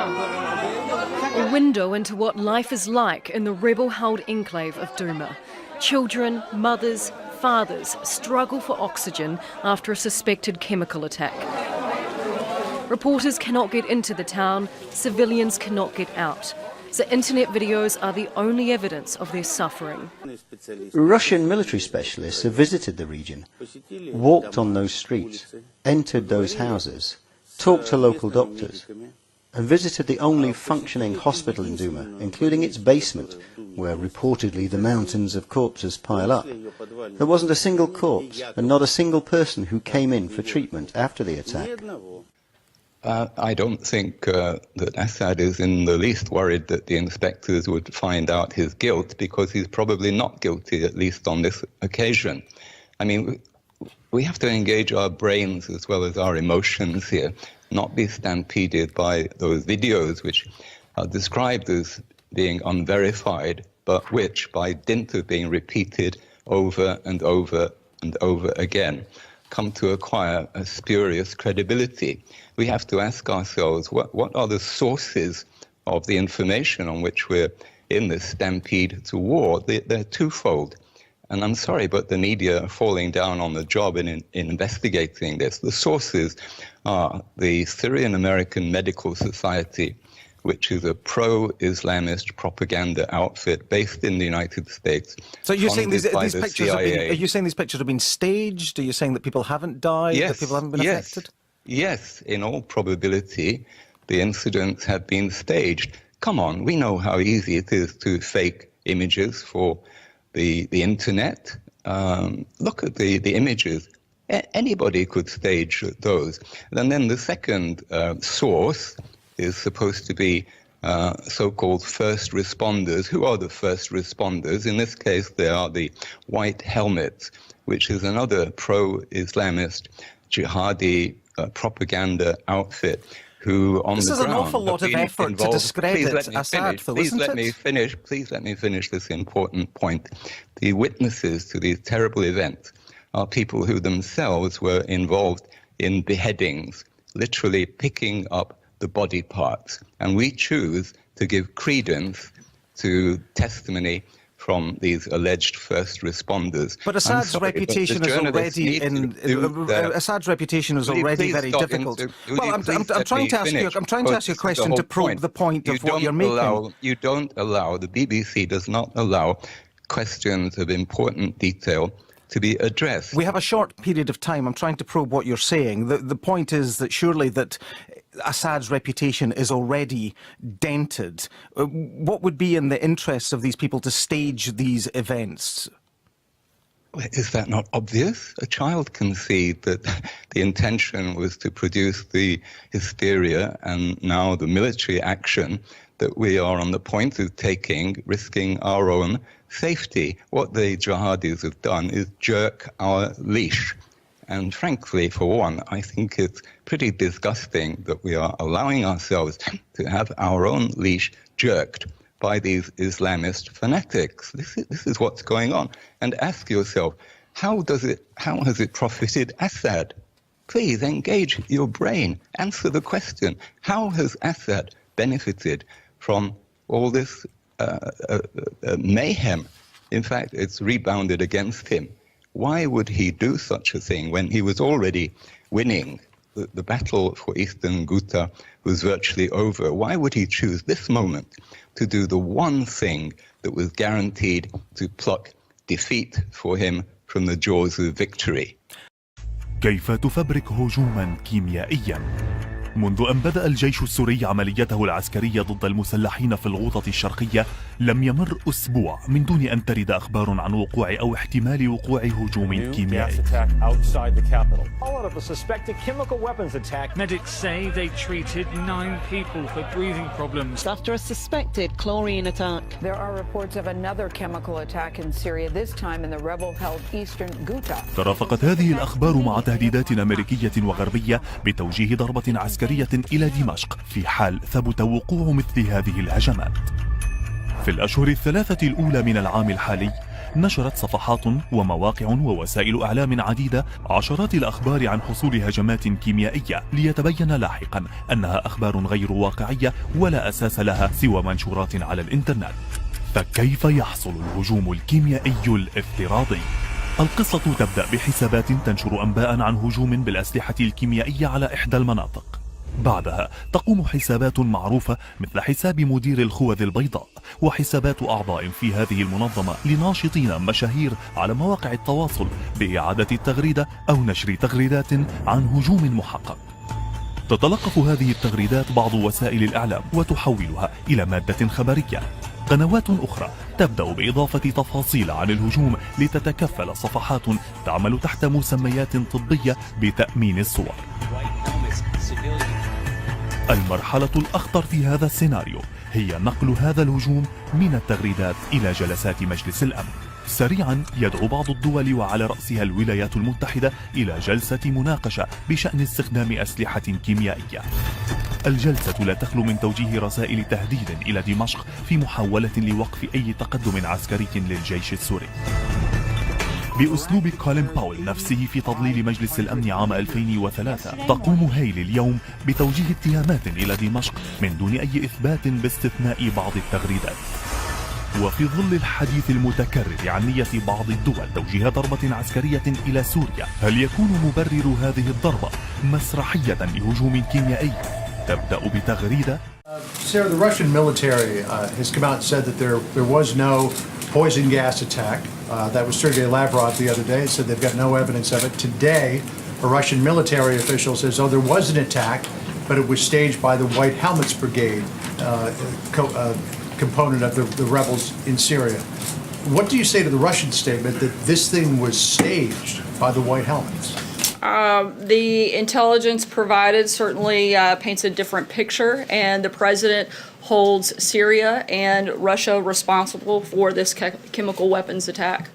A window into what life is like in the rebel-held enclave of Douma. Children, mothers, fathers struggle for oxygen after a suspected chemical attack. Reporters cannot get into the town, civilians cannot get out. The internet videos are the only evidence of their suffering. Russian military specialists have visited the region, walked on those streets, entered those houses, talked to local doctors, and visited the only functioning hospital in Douma, including its basement, where reportedly the mountains of corpses pile up. There wasn't a single corpse, and not a single person who came in for treatment after the attack. I don't think that Assad is in the least worried that the inspectors would find out his guilt, because he's probably not guilty, at least on this occasion. I mean, we have to engage our brains as well as our emotions here, not be stampeded by those videos which are described as being unverified, but which, by dint of being repeated over and over and over again, come to acquire a spurious credibility. We have to ask ourselves, what are the sources of the information on which we're in this stampede to war? They're twofold. And I'm sorry, but the media are falling down on the job in investigating this. The sources are the Syrian American Medical Society, which is a pro-Islamist propaganda outfit based in the United States. So you're saying these pictures have been, are you saying these pictures have been staged? Are you saying that people haven't died, that people haven't been affected? Yes, in all probability, the incidents have been staged. Come on, we know how easy it is to fake images for the internet. Look at the images. Anybody could stage those. And then the second source is supposed to be so-called first responders. Who are the first responders? In this case, they are the White Helmets, which is another pro-Islamist jihadi propaganda outfit who on the ground... This is an awful lot of effort to discredit Assad, though, isn't it? Please let me finish this important point. The witnesses to these terrible events are people who themselves were involved in beheadings, literally picking up the body parts. And we choose to give credence to testimony from these alleged first responders. But Assad's reputation is already Assad's reputation is already very difficult. Well, I'm trying to ask you a question to probe the point of what you're making. You don't allow, the BBC does not allow questions of important detail to be addressed. We have a short period of time. I'm trying to probe what you're saying. The point is that surely that Assad's reputation is already dented. What would be in the interests of these people to stage these events? Is that not obvious? A child can see that the intention was to produce the hysteria and now the military action that we are on the point of taking, risking our own safety. What the jihadis have done is jerk our leash. And frankly, for one, I think it's pretty disgusting that we are allowing ourselves to have our own leash jerked by these Islamist fanatics. This is what's going on. And ask yourself, how has it profited Assad? Please engage your brain. Answer the question. How has Assad benefited from all this mayhem? In fact, it's rebounded against him. Why would he do such a thing when he was already winning? The battle for Eastern Ghouta was virtually over. Why would he choose this moment to do the one thing that was guaranteed to pluck defeat for him from the jaws of victory? كيف تفبرك هجوما كيميائيا؟ منذ أن بدأ الجيش السوري عمليته العسكرية ضد المسلحين في الغوطة الشرقية لم يمر أسبوع من دون أن ترد أخبار عن وقوع أو احتمال وقوع هجوم كيميائي. Medics say they treated 9 people for breathing problems after a suspected chlorine attack. There are reports of another chemical attack in Syria, this time in the rebel-held Eastern Ghouta. ترافقت هذه الأخبار مع تهديدات أمريكية وغربية بتوجيه ضربة عسكرية إلى دمشق في حال ثبت وقوع مثل هذه الهجمات. في الأشهر الثلاثة الأولى من العام الحالي نشرت صفحات ومواقع ووسائل إعلام عديدة عشرات الأخبار عن حصول هجمات كيميائية، ليتبين لاحقا أنها أخبار غير واقعية ولا أساس لها سوى منشورات على الإنترنت. فكيف يحصل الهجوم الكيميائي الافتراضي؟ القصة تبدأ بحسابات تنشر أنباء عن هجوم بالأسلحة الكيميائية على إحدى المناطق. بعدها تقوم حسابات معروفة مثل حساب مدير الخوذ البيضاء وحسابات أعضاء في هذه المنظمة لناشطين مشاهير على مواقع التواصل بإعادة التغريدة أو نشر تغريدات عن هجوم محقق. تتلقف هذه التغريدات بعض وسائل الإعلام وتحولها إلى مادة خبرية. قنوات أخرى تبدأ بإضافة تفاصيل عن الهجوم لتتكفل صفحات تعمل تحت مسميات طبية بتأمين الصور. المرحلة الأخطر في هذا السيناريو هي نقل هذا الهجوم من التغريدات إلى جلسات مجلس الأمن. سريعا يدعو بعض الدول وعلى رأسها الولايات المتحدة إلى جلسة مناقشة بشأن استخدام أسلحة كيميائية. الجلسة لا تخلو من توجيه رسائل تهديد إلى دمشق في محاولة لوقف أي تقدم عسكري للجيش السوري. بأسلوب كولين باول نفسه في تضليل مجلس الأمن عام 2003 تقوم هيل اليوم بتوجيه اتهامات إلى دمشق من دون أي إثبات باستثناء بعض التغريدات. وفي ظل الحديث المتكرر عن نية بعض الدول توجيه ضربة عسكرية إلى سوريا، هل يكون مبرر هذه الضربة مسرحية لهجوم كيميائي؟ تبدأ بتغريدة Sarah, the Russian military has come out and said that there was no poison gas attack. That was Sergei Lavrov the other day. Said they've got no evidence of it. Today, a Russian military official says, oh, there was an attack, but it was staged by the White Helmets Brigade, component of the rebels in Syria. What do you say to the Russian statement that this thing was staged by the White Helmets? The intelligence provided certainly paints a different picture, and the president holds Syria and Russia responsible for this chemical weapons attack.